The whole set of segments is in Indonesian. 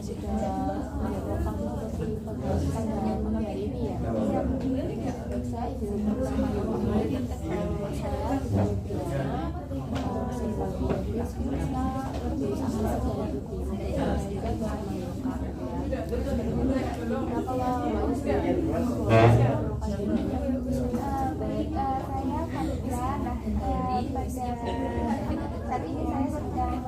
Saat ini saya sedang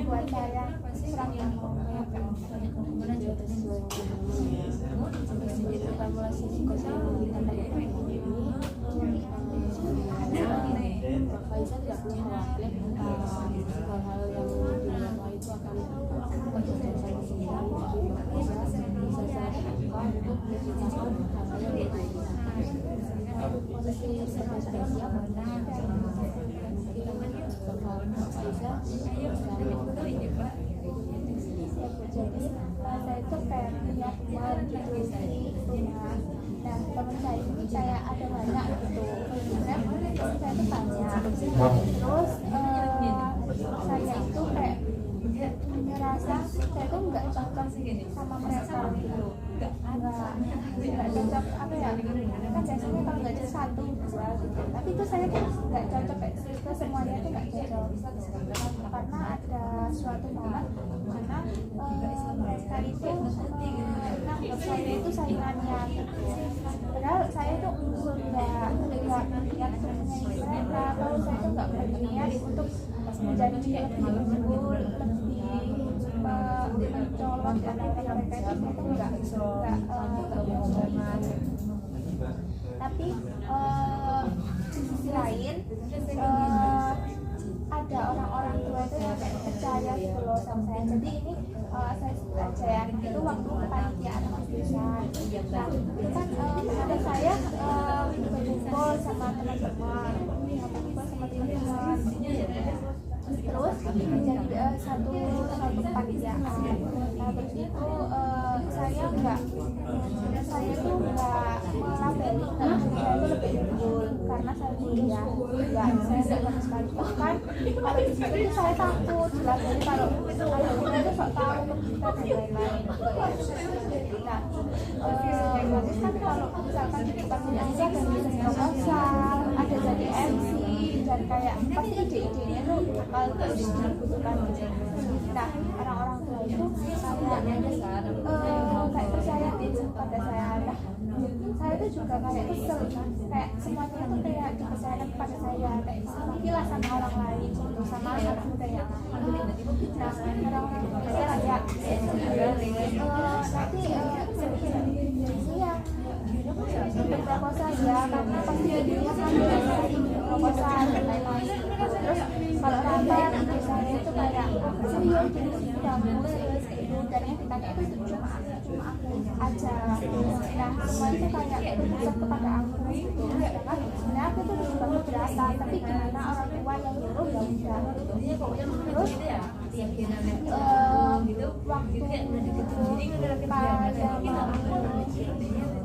tapi ada sesuatu yang membuat saya kurang jadi saya itu kayak punya teman gitu rumah. Nah teman saya ini kayak ada banyak gitu, teman saya itu banyak. Terus saya itu kayak ngerasa saya itu nggak cocok sama mereka gitu, nggak cocok apa ya, kan biasanya kalau nggak jadi satu dua gitu, tapi itu saya tuh nggak cocok kayak itu semuanya tuh nggak cocok karena ada suatu momen mana mereka itu menganggap saya itu saingannya gitu. Padahal saya itu nggak niat untuk menyaingi mereka, kalau saya itu nggak berniat untuk menjadi lebih unggul, lebih mencolok di antara mereka itu enggak tapi di sisi lain ada orang-orang tua itu yang kayak percaya gitu loh sama saya. Jadi ini saya sebut aja ya, itu waktu kepanitiaan Mas Desa. Nah itu kan ada saya berkumpul sama teman-teman, terus menjadi satu kepanitiaan. Nah terus itu saya tuh nggak melabeli saya itu lebih unggul karena saya kuliah, saya sama sekali. Bahkan kalau di situ itu saya takut dilabeli kalau saya itu sok tahu kita dan lain-lain. Nah berarti kan kalau misalkan di kepanitiaan itu ada bikin proposal, ada jadi MC, dan kayak pasti ide-idenya tuh bakal terus dibutuhkan. Nah orang-orang tua itu kayak percaya gitu pada saya. Nah saya itu juga kayak kesel, kayak semuanya tuh kayak dipercayakan kepada saya, kayak dipilah sama orang lain gitu, sama anak muda yang nah orang-orang tua saya kayak nanti bikin proposal ya, karena pasti jadinya kan dari proposal dan lain-lain. Terus kalau rapat saya itu kayak iya jadi bagus itu, dan yang ditanya itu cuma aku aja. Nah semua itu kayak berpusat kepada aku gitu, sedangkan sebenarnya aku tuh juga keberatan, tapi gimana orang tua yang nyuruh ya udah gitu. Terus waktu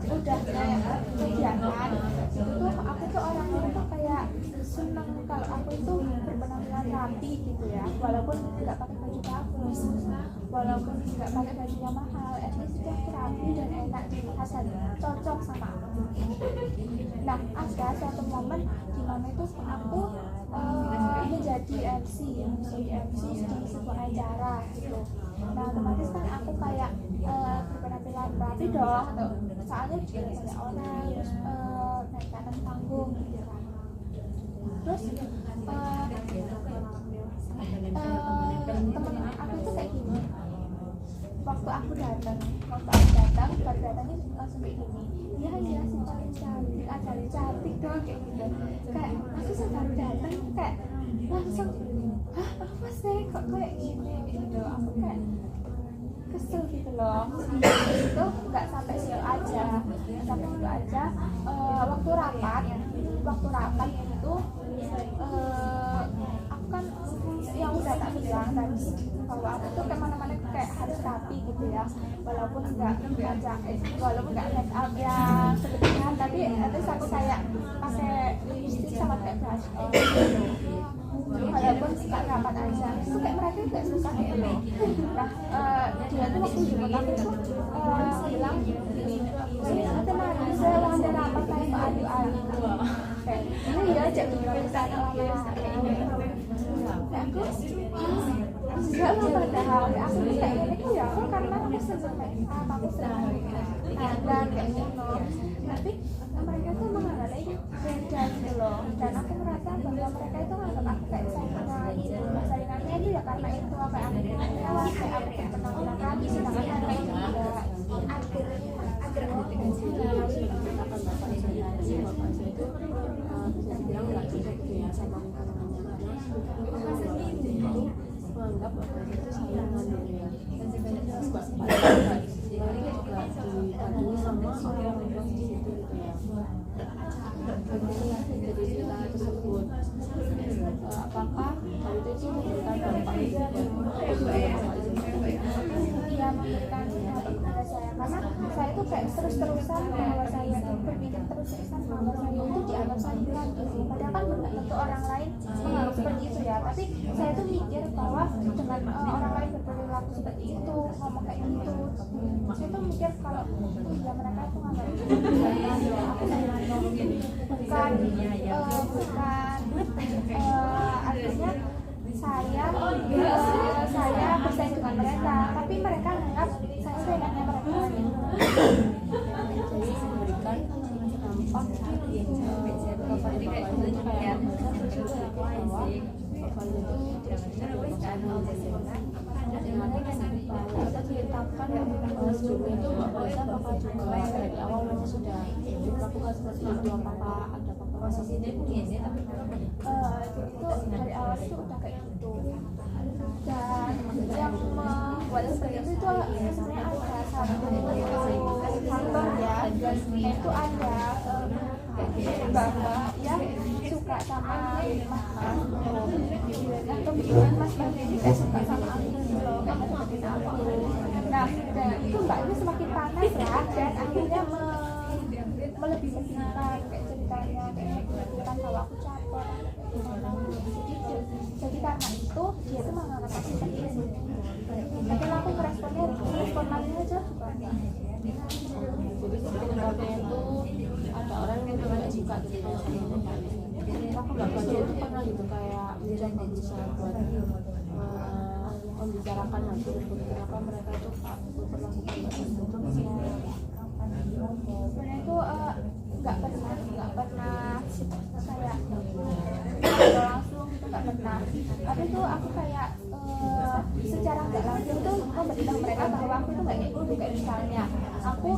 udah kayak kegiatan itu aku tuh orangnya tuh kayak seneng kalau aku itu berpenampilan rapi gitu ya, walaupun nggak pakai baju bagus, walaupun nggak pakai baju yang mahal, at least itu aku rapi dan enak dilihat dan cocok sama aku. Nah ada suatu momen di mana itu aku menjadi MC di sebuah acara gitu. Nah otomatis kan aku kayak berpenampilan rapi dong, soalnya juga banyak orang, terus naik ke atas panggung gitu kan. Terus temen aku tuh kayak gini, waktu aku datang baru datangnya langsung kayak gini, iya sih paling cantik, ajarin cantik dong kayak gitu. Kayak aku sih baru datang kayak langsung apa sih kok kayak gini gitu. Aku kayak kesel gitu loh. Itu nggak sampai situ aja, waktu rapat itu aku kan yang udah tak bilang tadi bahwa aku tuh kemana-mana kayak harus rapi gitu ya, walaupun nggak make up yang sebetulnya, tapi terus aku kayak pakai lipstick sama kayak blush on gitu. Walaupun suka rapat aja, itu kayak mereka nggak suka gitu loh. Nah, dia tuh waktu jemput aku tuh bilang, ini teman saya ada rapat kayak adu-adu kayak ini ya aja pemeriksaan lama kayak ini. Aku enggak lah, padahal aku kayak gini tuh ya aku karena aku seneng make up, aku seneng dandan kayak gitu. Tapi mereka tuh menganggapnya itu beda gitu loh, dan aku merasa bahwa mereka itu menganggap aku kayak saingannya itu ya karena itu kayak aku kawan, kayak aku berpenampilan rapi, sedangkan mereka itu enggak. Bapak itu bisa dibilang nggak cocok ya sama lingkungannya, karena menganggap bapak itu sayangan ya. Juga dipandang sama orang-orang di situ gitu ya. Jadi cerita tersebut, apakah hal itu memberikan dampak Iya, memberikan dampak kepada saya, karena saya itu kayak terus-terusan bahwa saya itu berpikir terus-terusan bahwa saya itu dianggap saingan gitu. Padahal kan belum tentu orang lain menganggap seperti itu ya, tapi saya itu mikir bahwa dengan orang lain berperilaku seperti itu, ngomong kayak gitu, saya tuh mikir kalau ya mereka itu nganggap aku saingan, bukan artinya saya bersaing dengan mereka, tapi mereka menganggap saya saingannya mereka. Jadi memberikan dampak kepada bapak itu kayak bahwa bapak itu kita ditetapkan sebelumnya itu bapak juga dari awal memang sudah melakukan seperti itu. Apakah ada bapak sini begini? Itu dari awal itu udah kayak gitu, dan yang membuat seperti itu sebenarnya ada satu faktor ya, yaitu ada bapak yang suka sama mas-mas, dan kebetulan mas-mas ini kayak suka sama aku gitu loh, kayak deketin aku. Nah, dan itu mbaknya semakin panas lah, dan akhirnya melebih-lebihkan kayak ceritanya, kayak kan kalau aku caper gitu. Jadi karena itu dia tuh menganggap aku seperti itu. Tapi aku respon lainnya aja juga enggak. Jadi ketika itu ada orang yang memang suka gitu sama bapaknya. Aku bapaknya itu pernah gitu kayak mencoba berusaha buat membicarakan hal tersebut, kenapa mereka itu berlaku seperti itu. Sebenarnya itu nggak pernah kayak langsung gitu, nggak pernah. Tapi itu aku kayak secara nggak langsung tuh memberitahu mereka bahwa aku tuh nggak kayak gitu. Kayak misalnya aku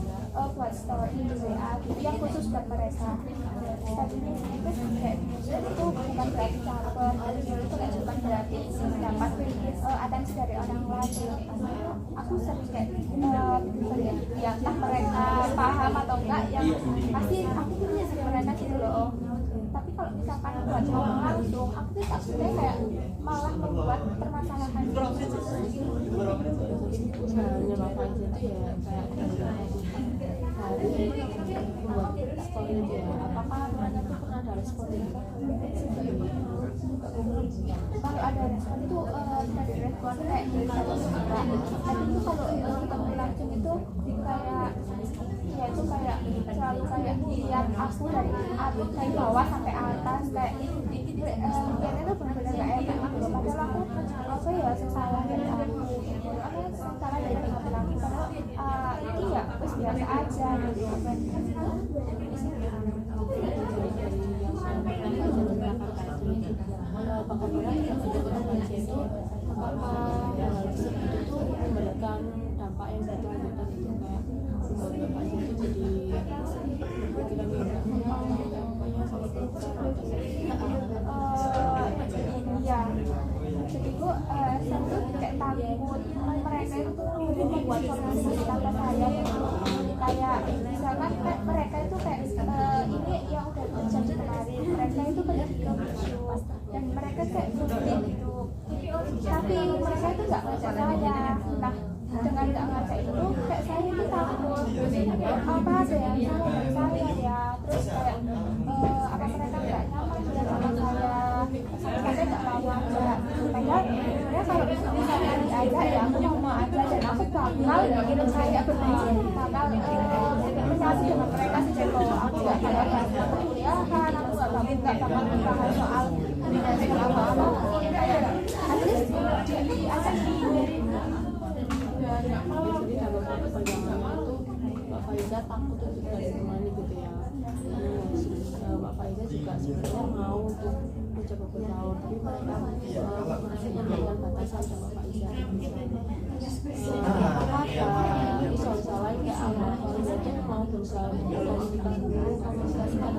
buat story di WA gitu yang khusus buat mereka. Tadinya itu kayak itu bukan berarti caper, itu kayak bukan berarti dapat atensi dari orang lain. Aku sering kayak ya entah mereka paham atau enggak, yang pasti aku punya sih mereka gitu loh. Tapi kalau misalkan buat ngomong langsung, aku tuh sebenarnya kayak malah membuat permasalahan gitu. Usahanya bapak itu ya kayak hari membuat story dia. Apakah mereka tuh pernah ada respon itu? Kalau ada respon itu dari respon kayak dari satu suara. Tapi itu kalau ketemu langsung itu kayak ya itu kayak selalu kayak lihat aku dari bawah sampai atas, kayak lihatnya tuh benar-benar gak enak gitu. Padahal aku apa ya salah dari aku gitu, apa salah dari penampilan aku, padahal ini ya terus biasa aja gitu. Memberikan dampak yang berkelanjutan itu kayak membuat bapak itu jadi pikiran iya, jadi gue saya tuh kayak takut mereka itu membuat formasi tanpa saya kayak misalkan kayak mereka itu kayak ini yang udah terjadi kemarin, mereka itu pergi ke bisu dan mereka kayak rutin gitu, tapi mereka itu nggak ngajak saya. Nah dengan nggak ngajak itu kayak saya itu takut apa ada yang salah dari saya ya, terus kayak apa mereka nggak nyaman ya sama saya nggak mau ngajak. Padahal sebenarnya kalau misalnya diajak ya aku mau aja dan aku bakal kayak bakal menyatu dengan mereka sih Jeko. Aku nggak bakal bahas perkuliahan, aku nggak bakal membahas soal kombinasi apa-apa. Kayak at least diajak dulu. Jadi dalam perjalanan itu Mbak Faiza takut untuk ditemani gitu ya. Mbak Faiza juga sebenarnya mau untuk mencoba bergaul, tapi mereka masih memberikan batasan sama Mbak Faiza. Apakah misalnya kayak Mbak Faiza itu mau berusaha mengkomunikasikan dulu, komunikasikan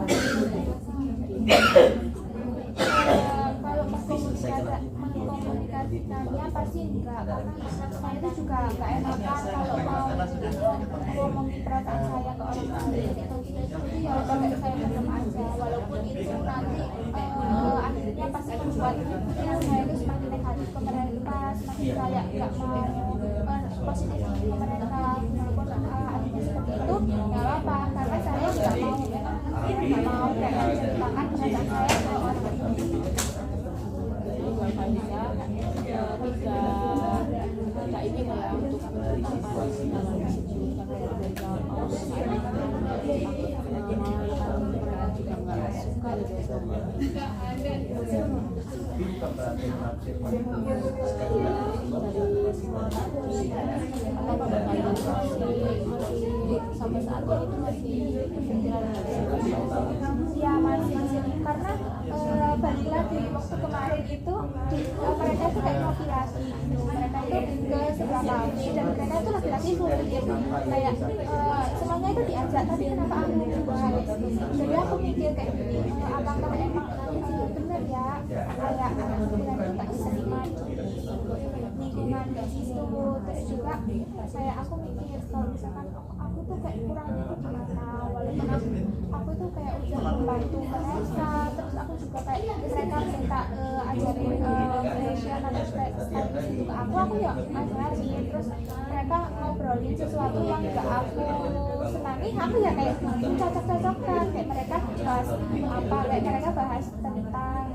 kalau mengkomunikasikannya pasti enggak, karena saya itu juga enggak enakan kalau mau ngomongin perasaan saya ke orang lain. Jadi ya udah saya pendam aja, walaupun itu nanti akhirnya pasti membuat pikiran saya itu semakin negatif ke mereka, semakin kayak enggak mau positif ke mereka. Walaupun akhirnya seperti itu nggak apa, karena saya nggak mau kayak menceritakan perasaan saya ke orang lain. Mbak Faiza tidak ingin ya untuk dalam situ, karena mereka mau mereka juga nggak suka gitu sama sampai saat ini itu masih pikiran ya masih karena balik lagi waktu kemarin itu mereka itu kayak motivasi gitu, mereka itu ke sebelah kami dan mereka itu laki-laki sulit gitu, kayak semuanya itu diajak tapi kenapa aku buat. Jadi aku mikir kayak gini, apakah emang bener ya kayak anak sekolah itu tak diterima di lingkungan kayak situ. Terus juga kayak aku mikir kalau misalkan aku tuh kayak kurang itu gimana, walaupun aku tuh kayak udah membantu mereka, terus aku juga kayak mereka minta ajarin fashion atau stylist gitu ke aku ya ajarin, terus mereka ngobrolin sesuatu yang gak aku senangi, aku ya kayak cocok-cocokkan, kayak mereka bahas apa, kayak mereka bahas tentang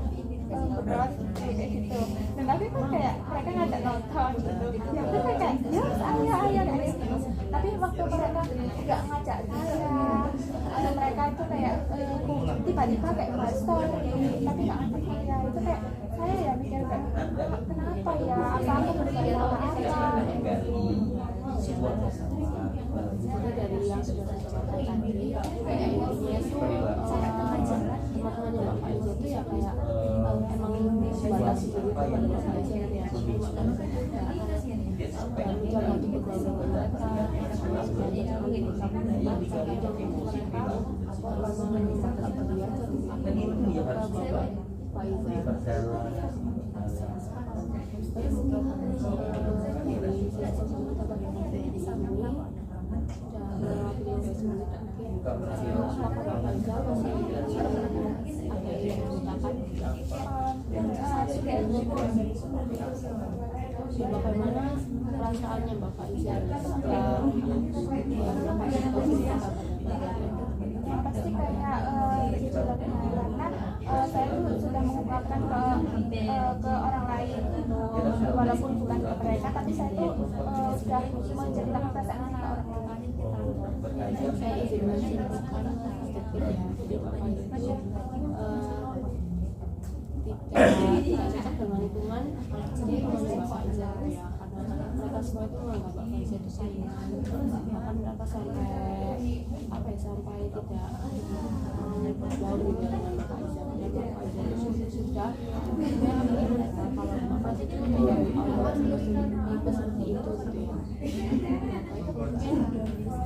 berat kayak gitu. Dan tapi kan kayak mereka ngajak nonton gitu, ya aku kayak ya kayak gitu. Tapi waktu mereka nggak ngajak saya, atau mereka itu kayak tiba-tiba kayak bahas story tapi nggak ngajak saya, itu kayak saya ya mikir kayak kenapa ya, apa aku berbuat apa jadi dari yang sudah saya sampaikan tadi kayak intinya itu teman-temannya Mbak Faiza itu ya kayak emang batas diri kepada Mbak Faiza ya, dan jangan diperbaiki mereka sebenarnya jangan dikatakan mereka sampai jangan mereka meminta kepedulian kepada Mbak Faiza. Terus ini saya sama kita bagaimana di sini dan beliau sebenarnya apakah Mbak Faiza masih ada yang mengatakan bagaimana perasaannya Mbak Faiza pasti kayak itu karena saya tuh sudah mengungkapkan ke orang lain gitu, walaupun bukan ke mereka, tapi saya tuh sudah menceritakan perasaan ke orang lain. Saya izin menceritakan sedikit ya, jadi Mbak Faiza itu tidak cocok dengan lingkungan teman Mbak Faiza ya, karena mereka semua itu menganggap Mbak Faiza itu saingan, bahkan mereka sampai sampai tidak bergaul dengan Mbak Faiza. Dan Mbak Faiza itu sudah mengambil mereka kalau Mbak Faiza itu dari awal sudah seperti itu gitu ya. Itu mungkin bisa